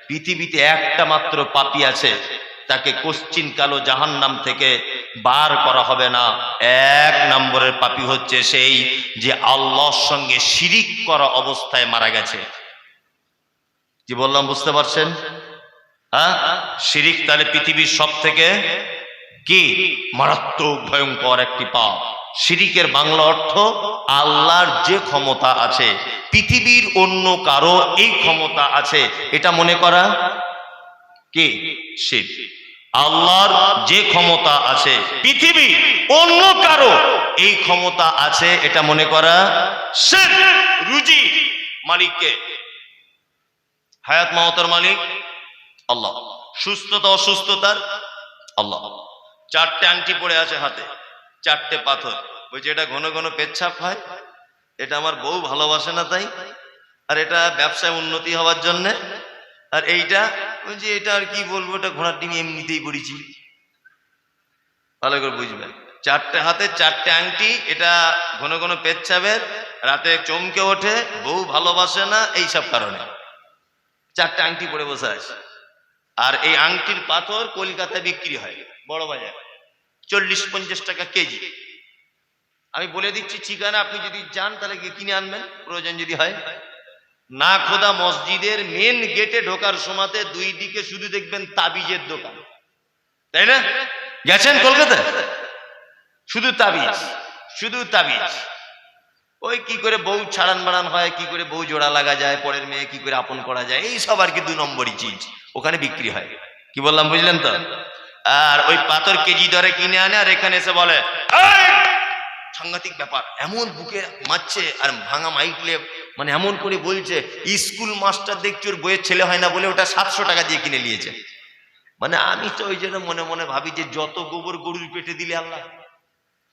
পৃথিবীতে একটা মাত্র পাপী আছে, তাকে কোশ্চিন কালো জাহান্নাম থেকে বার করা হবে না। এক নম্বরের পাপী হচ্ছে সেই যে আল্লাহর সঙ্গে শিরিক করা অবস্থায় মারা গেছে। কি বললাম বুঝতে পারছেন? হ্যাঁ, শিরিক তাহলে পৃথিবীর সব থেকে কি মারাত্মক ভয়ঙ্কর একটি পাপ। শিরিকের বাংলা অর্থ আল্লাহর যে ক্ষমতা আছে, পৃথিবীর অন্য কারো এই ক্ষমতা আছে এটা মনে করা কি শিরক। আল্লাহর যে ক্ষমতা আছে, পৃথিবী অন্য কারো এই ক্ষমতা আছে এটা মনে করা শিরক। রুজি মালিককে, হায়াত মাওতের মালিক আল্লাহ, সুস্থতা অসুস্থতার আল্লাহ। চারটে আংটি পড়ে আছে হাতে, চারটে পাথর, বলছে এটা ঘন ঘন পেচ্ছাপ হয়, এটা আমার বউ ভালোবাসে না তাই, আর এটা ব্যবসায় উন্নতি হওয়ার জন্যে, আর এইটা বলছে এটা আর কি বলবো, এটা ঘোড়ার ডিম এমনিতেই পড়েছি। ভালো করে বুঝবেন, চারটে হাতে চারটে আংটি, এটা ঘন ঘন পেচ্ছাপের, রাতে চমকে ওঠে, বউ ভালোবাসে না, এইসব কারণে চারটে আংটি পরে বসে আছে। আর এই আংটির পাথর কলকাতায় বিক্রি হয় বড় বাজার, 40-50 টাকা কেজি। আমি বলে দিচ্ছি ঠিকানা, আপনি যদি যান তাহলে গিয়ে কিনে আনবেন প্রয়োজন যদি হয়। না খোদা মসজিদের মেন গেটে ঢোকার সময়তে দুই দিকে শুধু দেখবেন তাবিজের দোকান, তাই না? গেছেন কলকাতায়? শুধু তাবিজ, শুধু তাবিজ। ওই কি করে বউ ছাড়ান বাড়ান হয়, কি করে বউ জোড়া লাগা যায়, পরের মেয়ে কি করে আপন করা যায়, এই সব আর কি 2 নম্বরই চিজ ওখানে বিক্রি হয়। কি বললাম বুঝলেন তো? আর ওই পাথর কেজি দরে কিনে আনে, আর এখানে এসে বলে সাংঘাতিক ব্যাপার, এমন বুকে মারছে আর ভাঙা মাইকলে মানে এমন করে বলছে, স্কুল মাস্টার দেখছি ওর বইয়ের ছেলে হয় না বলে ওটা 700 টাকা দিয়ে কিনে নিয়েছে। মানে আমি তো ওই জন্য মনে মনে ভাবি যে যত গোবর গরুর পেটে দিলে আল্লাহ,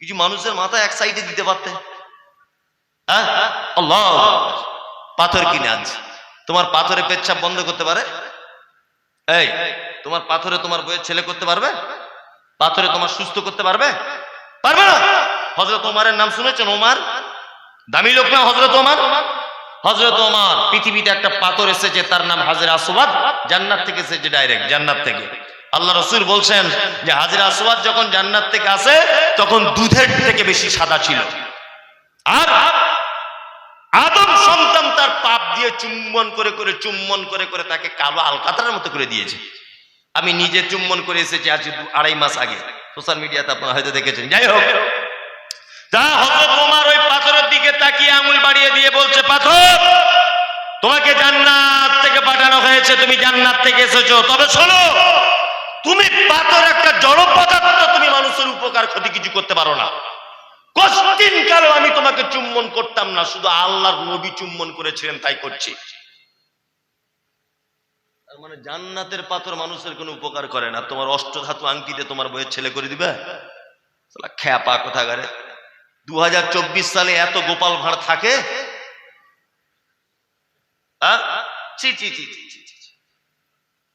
কিছু মানুষের মাথা এক সাইডে দিতে পারতেন। আল্লাহ, পাথর কিনে আনছে, তোমার পাথরে পেচ্ছাপ বন্ধ করতে পারে? এই তোমার পাথরে তোমার বইয়ের ছেলে করতে পারবে? পাথরে তোমার সুস্থ করতে পারবে? পারবে না। হযরত ওমরের নাম শুনেছেন? ওমর দামি লোক না? হযরত ওমর, হযরত ওমর, পৃথিবীতে একটা পাথর এসেছে তার নাম হাজরে আসওয়াদ, জান্নাত থেকে এসেছে, ডাইরেক্ট জান্নাত থেকে। আল্লাহ রাসূল বলছেন যে হাজরে আসওয়াদ যখন জান্নাত থেকে আসে তখন দুধের থেকে বেশি সাদা ছিল, আর আদম সন্তান তার পাপ দিয়ে চুম্বন করে করে চুম্বন করে করে তাকে কালো আলকাতরার মতো করে দিয়েছে। আমি নিজে চুম্বন করে এসেছি আজ 2.5 মাস আগে, সোশ্যাল মিডিয়াতে আপনারা হয়তো দেখেছেন। যাই হোক, তা হযরত ওমর ওই পাথরের দিকে তাকিয়ে আঙুল বাড়িয়ে দিয়ে বলছে, পাথর তোমাকে জান্নাত থেকে পাঠানো হয়েছে, তুমি জান্নাত থেকে এসেছো, তবে শোনো, তুমি পাথর একটা জড় পদার্থ, তুমি মানুষের উপকার ক্ষতি কিছু করতে পারো না। কোশ্চিন কালো আমি তোমাকে চুম্বন করতাম না, শুধু আল্লাহর নবী চুম্বন করেছিলেন তাই করছি। তার মানে জান্নাতের পাথর মানুষের কোনো উপকার করে না। তোমার অষ্টধাতু আংটিতে তোমার বইয়ের ছেলে করে দিবে? খ্যাপা কোথাকারে। 2024 সালে এত গোপাল ভাঁড় থাকে?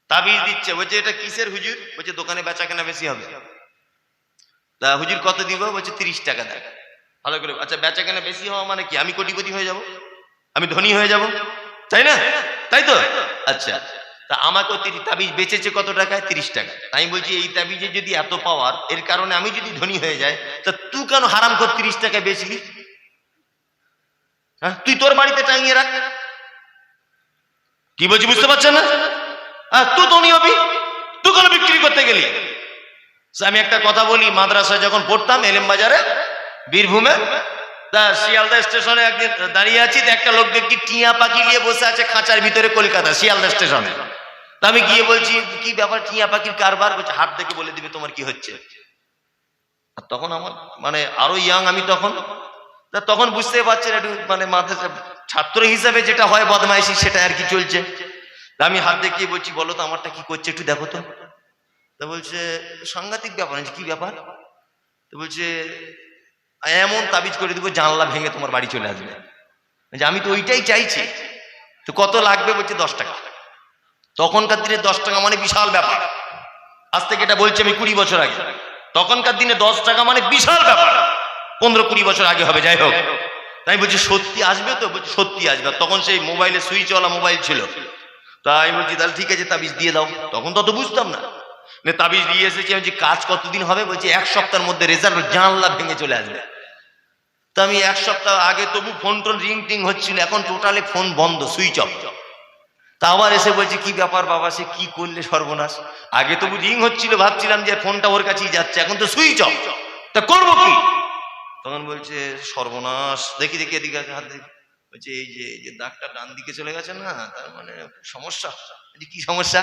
তাবিজ দিচ্ছে, বলছে এটা কিসের হুজুর? বলছে দোকানে বেচা কেনা বেশি হবে। তা হুজুর কত দিব? বলছে 30 টাকা দেয়। ভালো করে, আচ্ছা বেচা কেনা বেশি হওয়া মানে কি? আমি কোটিপতি হয়ে যাব, আমি ধনী হয়ে যাব, তাই না? তাই তো? আচ্ছা, তা আমাকে তাবিজ বেচেছে কত টাকায়? 30 টাকা। আমি বলছি এই তাবিজে যদি এত পাওয়ার, এর কারণে আমি যদি ধনী হয়ে যাই, তা তুই কেন হারাম করে 30 টাকায় বেচলি? হ্যাঁ, তুই তোর বাড়িতে টাঙিয়ে রাখ। কি বলছি বুঝতে পারছেন না? তুই ধনী হবি, তুই কেন বিক্রি করতে গেলি? আমি একটা কথা বলি, মাদ্রাসায় যখন পড়তাম এলেম বাজারে বীরভূমে, তা শিয়ালদা স্টেশনে একদিন দাঁড়িয়ে আছি, একটা লোক দেখি টিয়া পাখি নিয়ে বসে আছে খাঁচার ভিতরে, কলকাতা শিয়ালদা স্টেশনে। তা আমি গিয়ে বলছি কি ব্যাপার, টিয়া পাখির কারবার? বলছে হাত দেখে বলে দিবে তোমার কি হচ্ছে। তখন আমার মানে আরো ইয়াং আমি তখন বুঝতে পারছেন একটু মানে মাদ্রাসা ছাত্র হিসাবে যেটা হয় বদমাইশি, সেটা আর কি চলছে। আমি হাত দেখিয়ে বলছি বলো তো আমারটা কি করছে, একটু দেখো তো। তা বলছে সাংঘাতিক ব্যাপার। কি ব্যাপার? তো বলছে এমন তাবিজ করে দিব জানলা ভেঙে তোমার বাড়ি চলে আসবে। আমি তো ওইটাই চাইছি। তো কত লাগবে? বলছে 10 টাকা। তখনকার দিনে 10 টাকা মানে বিশাল ব্যাপার। আজ থেকে এটা বলছি আমি 20 বছর আগে। তখনকার দিনে 10 টাকা মানে বিশাল ব্যাপার, 15-20 বছর আগে হবে। যাই হোক, তাই বলছি সত্যি আসবে তো? বলছি সত্যি আসবে। তখন সেই মোবাইলে সুইচওয়ালা মোবাইল ছিল, তাই বলছি তাহলে ঠিক আছে তাবিজ দিয়ে দাও। তখন তো বুঝতাম না, তাবিজ দিয়ে এসেছি। আমি কাজ কতদিন হবে, বলছি 1 সপ্তাহের মধ্যে রেজাল্ট জানলা ভেঙে চলে আসবে। তা আমি 1 সপ্তাহ আগে তবু ফোন টোন রিং টিং হচ্ছিল, এখন টোটালি ফোন বন্ধ, সুইচ অফ। তা আবার এসে বলছে কি ব্যাপার বাবা, সে কি করলে সর্বনাশ, আগে তবু রিং হচ্ছিল, ভাবছিলাম যে ফোনটা ওর কাছেই যাচ্ছে, এখন তো সুইচ অফ, তা করবো কি? তখন বলছে সর্বনাশ, দেখি দেখি এদিকে হাত দেখি, বলছে এই যে দাগটা ডান দিকে চলে গেছে না, তার মানে সমস্যা। কি সমস্যা?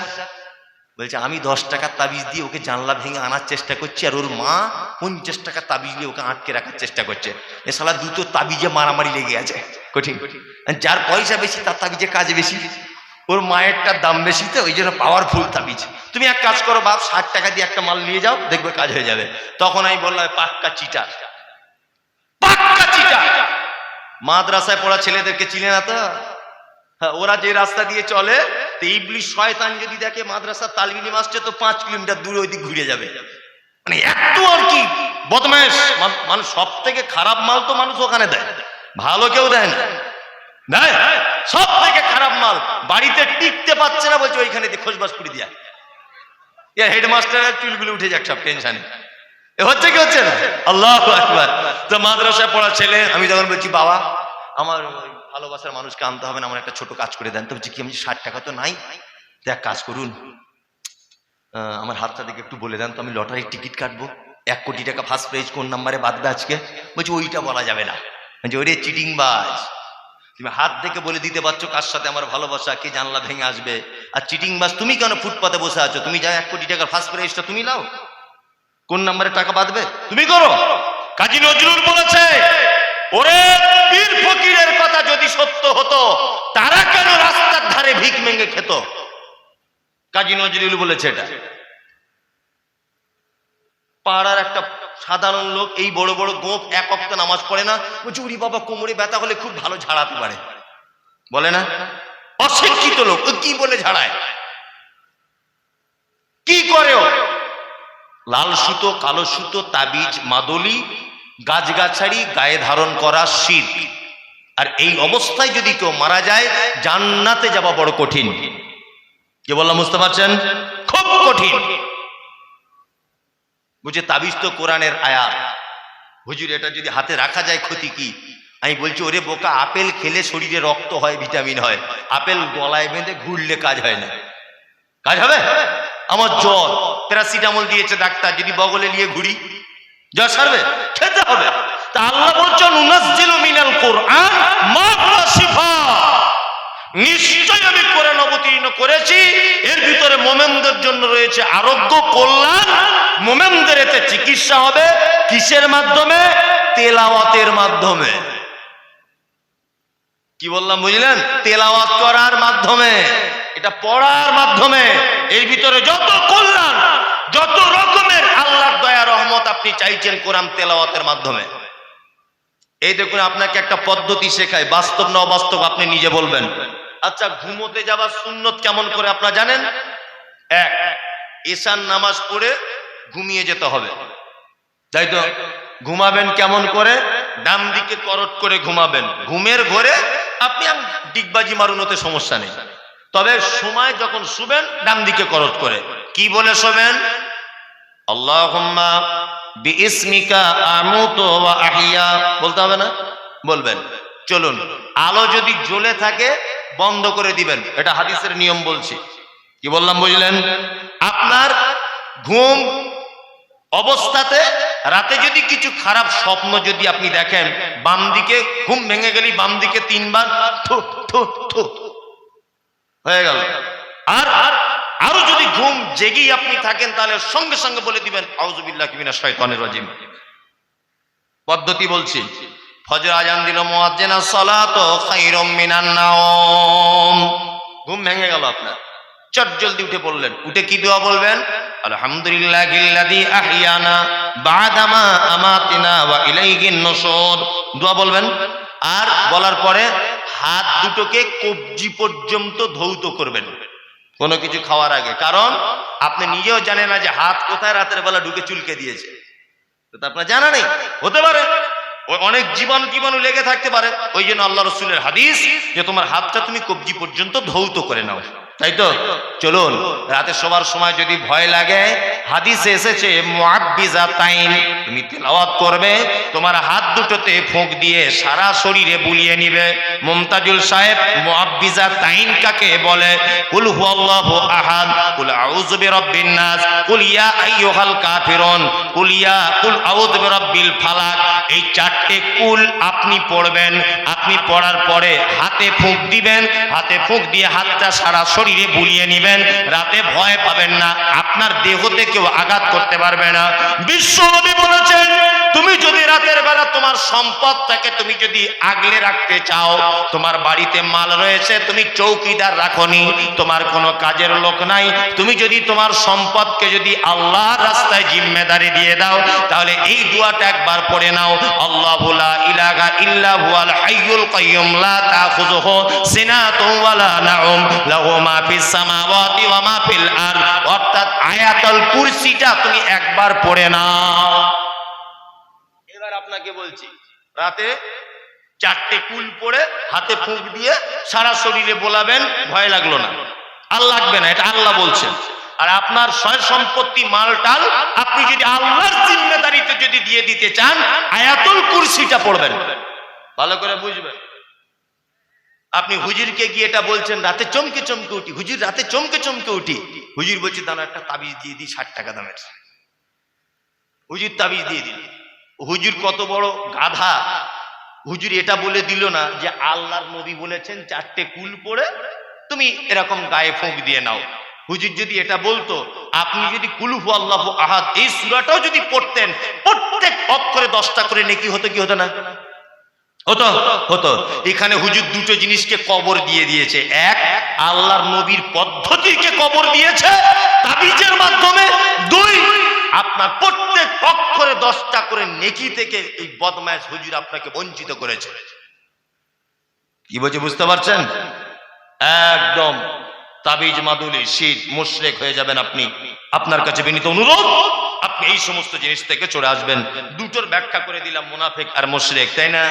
বলছে আমি 10 টাকার তাবিজ দিয়ে ওকে জানলা ভেঙে আনার চেষ্টা করছি, আর ওর মা 50 টাকার তাবিজ দিয়ে ওকে আটকে রাখার চেষ্টা করছে। এ শালা দুটো তাবিজে মারামারি লেগে আছে, কঠিন। যার পয়সা বেশি তার তাবিজে কাজ বেশি, ওর মায়েরটার দাম বেশি, তো ওই জন্য পাওয়ারফুল তাবিজ। তুমি এক কাজ করো বাপ, 60 টাকা দিয়ে একটা মাল নিয়ে যাও, দেখবে কাজ হয়ে যাবে। তখন আমি বললাম পাক্কা চিটার, পাক্কা চিটার। মাদ্রাসায় পড়া ছেলেদেরকে চিনে না তো? হ্যাঁ, ওরা যে রাস্তা দিয়ে চলে, তো ইবলিশ শয়তান যদি দেখে মাদ্রাসার তালিম ইলম আসছে, তো 5 কিলোমিটার দূরে ওই দিক ঘুরে যাবে। মানে এত আর কি বদমাইশ মানুষ। সব থেকে খারাপ মাল তো মানুষ ওখানে দেয়, ভালো কেউ দেয় না। দেয় সব থেকে খারাপ মাল, বাড়িতে টিকতে পারছে না, বলছে ওইখানে খোঁজবাস করে দিয়া হেডমাস্টারের চুলগুলো উঠে যাক সব টেনশনে। হচ্ছে কি হচ্ছে না? আল্লাহু আকবার। তো মাদ্রাসায় পড়া ছেলে, আমি যখন বলছি বাবা আমার ভালোবাসার মানুষকে আনতে হবে না, আমার একটা ছোট কাজ করে দেন, তো বলছি কি? আমি 60 টাকা তো নাই, তো এক কাজ করুন, আমার হাতটা দেখে একটু বলে দেন তো, আমি লটারির টিকিট কাটবো, 1 কোটি টাকা ফার্স্ট প্রাইজ কোন নাম্বারে বাঁধবে আজকে। বলছি ওইটা বলা যাবে না, ওইটা চিটিং বাজ। তুমি হাত দেখে বলে দিতে পারছো কার সাথে আমার ভালোবাসা, কে জানলা ভেঙে আসবে। আর চিটিং বাজ তুমি কেন ফুটপাতে বসে আছো? তুমি যা 1 কোটি টাকার ফার্স্ট প্রাইজটা তুমি নাও, কোন নাম্বারে টাকা বাঁধবে তুমি করো। কাজী নজরুল বলেছে, ওরে পীর ফকিরের কথা যদি সত্য হতো, তারা কেন রাস্তার ধারে ভিক মেঙ্গে খেত? কাজী নজরুল বলেছে এটা। পাড়ার একটা সাধারণ লোক, এই বড় বড় গোপ, 1 ওয়াক্ত নামাজ পড়ে না, বলছে উরি বাবা কোমরে ব্যথা হলে খুব ভালো ঝাড়াতে পারে, বলে না? অশিক্ষিত লোক, ও কি বলে ঝাড়ায়? কি করে? লাল সুতো, কালো সুতো, তাবিজ, মাদলি, গাছগাছাড়ি গায়ে ধারণ করা শিরক। আর এই অবস্থায় যদি কেউ মারা যায়, জান্নাতে যাওয়া বড় কঠিন। কি বললাম বুঝতে পারছেন? খুব কঠিন। বুঝে তাবিজ তো কোরআনের আয়াত, হুজুর এটা যদি হাতে রাখা যায় ক্ষতি কি? আমি বলছি ওরে বোকা, আপেল খেলে শরীরে রক্ত হয়, ভিটামিন হয়, আপেল গলায় বেঁধে ঘুরলে কাজ হয় না। কাজ হবে? আমার জ্বর, প্যারাসিটামল দিয়েছে ডাক্তার, যদি বগলে নিয়ে ঘুরি জ্বর সারবে? খেতে হবে। তা আল্লাহ বলছেন নুনাজ্জিলু মিনাল কুরআন মা হুয়া শিফা, নিশ্চয় আমি কোরআন অবতীর্ণ করেছি, এর ভিতরে মুমিনদের জন্য রয়েছে আরোগ্য, কল্যাণ। মুমিনদের এতে চিকিৎসা হবে কিসের মাধ্যমে? তেলাওয়াতের মাধ্যমে। কি বললাম বুঝলেন? তেলাওয়াত করার মাধ্যমে, এটা পড়ার মাধ্যমে। এর ভিতরে যত কল্যাণ, যত রকমের আল্লাহর দয়া রহমত আপনি চাইছেন, কোরআন তেলাওয়াতের মাধ্যমে। এই দেখুন, আপনাকে একটা পদ্ধতি শেখায়, বাস্তব না অবাস্তব আপনি নিজে বলবেন। আচ্ছা, ঘুমোতে যাবার সুন্নত কেমন করে আপনারা জানেন? এক, এশার নামাজ পড়ে ঘুমিয়ে যেতে হবে, তাই তো? ঘুমাবেন কেমন করে? ডান দিকে করট করে ঘুমাবেন। ঘুমের ঘরে আপনি ডিগবাজি মারুন, ওতে সমস্যা নেই, তবে সময় যখন শুবেন ডান দিকে করট করে। কি বলে শোবেন? আল্লাহুম্মা বিইসমিকা আমুতু ওয়া আহইয়া বলতে হবে না? বলবেন। চলুন, আলো যদি জ্বলে থাকে বন্ধ করে দিবেন, এটা হাদিসের নিয়ম বলছি। কি বললাম বুঝলেন? আপনার ঘুম অবস্থাতে রাতে যদি কিছু খারাপ স্বপ্ন যদি আপনি দেখেন, বাম দিকে ঘুম ভেঙে গেলি বাম দিকে 3 বার থু থু থু হয়ে গেল। আর আরো যদি ঘুম জেগেই আপনি থাকেন, তাহলে সঙ্গে সঙ্গে বলে দিবেন আউযু বিল্লাহি মিনাশ শাইতানির রাজিম। পদ্ধতি বলছি। ফজর আজান দিল মুয়াজ্জিন, as-সালাতু খায়রুম মিনান নাওম। ঘুম ভেঙে গেল আপনার, চট জলদি উঠে পড়লেন। উঠে কি দোয়া বলবেন? আলহামদুলিল্লাহিল্লাযী আহইয়ানা বা'দামা আমাতিনা ওয়া ইলাইহিন নুশুর, দোয়া বলবেন। আর বলার পরে হাত দুটোকে কবজি পর্যন্ত ধৌত করবেন কোনো কিছু খাওয়ার আগে, কারণ আপনি নিজেও জানেন না যে হাত কোথায় রাতের বেলা ঢুকে চুলকে দিয়েছে, তো আপনার জানা নেই, হতে পারে অনেক জীবাণু লেগে থাকতে পারে। ওই জন্য আল্লাহ রাসূলের হাদিস যে তোমার হাতটা তুমি কবজি পর্যন্ত ধৌত করে নাও। তাই তো? চলুন, রাতে শোবার সময় যদি ভয় লাগে, হাদিসে এসেছে মুআব্বিজাতাইন, তুমি তেলাওয়াত করবে, তোমার হাত দুটোতে ফুঁক দিয়ে সারা শরীরে বুলিয়ে নিবে। মুমতাজুল সাহেব, মুআব্বিজাতাইন কাকে বলে? কুল হুয়াল্লাহু আহাদ, কুল আউযু বিরাব্বিন নাস, কুল ইয়া আইয়ুহাল কাফিরুন, কুল আউযু বিরাব্বিল ফালাক। এই চারটে কুল আপনি পড়বেন। আপনি পড়ার পরে হাতে ফুঁক দিবেন, হাতে ফুঁক দিয়ে হাতটা সারা শরীরে বুলিয়ে নেবেন। রাতে ভয় পাবেন না, আপনার দেহতে কেউ আঘাত করতে পারবে না। বিশ্বনবী বলেছেন, তুমি যদি রাতের বেলা তোমার সম্পদটাকে তুমি যদি আগলে রাখতে চাও, তোমার বাড়িতে মাল রয়েছে, তুমি চৌকিদার রাখনি, তোমার কোনো কাজের লোক নাই, তুমি যদি তোমার সম্পদকে যদি আল্লাহর রাস্তায় জিম্মেদারি দিয়ে দাও, তাহলে এই দোয়াটা একবার পড়ে নাও। আল্লাহু লা ইলাহা ইল্লা হুয়াল হাইয়ুল কাইয়্যুম লা তাখুযুহু সিনাতুন ওয়ালা নাউম লাহু মা ফিস সামাওয়াতি ওয়া মা ফিল আরদ। অর্থাৎ আয়াতুল কুরসিটা তুমি একবার পড়ে নাও। এবার আপনাকে বলছি, রাতে চারটে কুল পড়ে হাতে ফুঁক দিয়ে সারা শরীরে বোলাবেন, ভয় লাগলো না, আর লাগবে না, এটা আল্লাহ বলছেন। আর আপনার সয় সম্পত্তি মালটাল আপনি যদি আল্লাহর জিম্মেদারিতে যদি দিয়ে দিতে চান, আয়াতুল কুরসিটা পড়বেন। ভালো করে বুঝবেন। আপনি হুজুরকে গিয়ে এটা বলছেন, রাতে চমকে চমকে উঠি, হুজুর রাতে চমকে চমকে উঠি। হুজুর বলছে, দাঁড়া একটা তাবিজ দিয়ে দিই 60 টাকা দামের। হুজুর তাবিজ দিয়ে দিল। হুজুর কত বড় গাধা, হুজুর এটা বলে দিল না যে আল্লাহর নবী বলেছেন চারটে কুল পড়ে তুমি এরকম গায়ে ফুঁক দিয়ে নাও। হুজুর যদি এটা বলতো, আপনি যদি কুল হুয়াল্লাহু আহাদ এই সূরাটাও যদি পড়তেন, প্রত্যেক অক্ষরে 10টা করে নেকি হতো কি হতো না? হতো, হতো। এখানে হুজুর দুটো জিনিসকে কবর দিয়ে দিয়েছে। এক, আল্লাহর নবীর পদ্ধতিকে কবর দিয়েছে তাবিজের মাধ্যমে। দুই, আপনার প্রত্যেক অক্ষরে 10টা করে নেকি থেকে এই বদমাইশ হুজুর আপনাকে বঞ্চিত করেছে। কি বলছে বুঝতে পারছেন? একদম তাবিজ মাদুলি শীত মুশরিক হয়ে যাবেন আপনি। আপনার কাছে বিনীত অনুরোধ, আপনি এই সমস্ত জিনিস থেকে চলে আসবেন। দুটোর ব্যাখ্যা করে দিলাম, মুনাফিক আর মুশরিক, তাই না?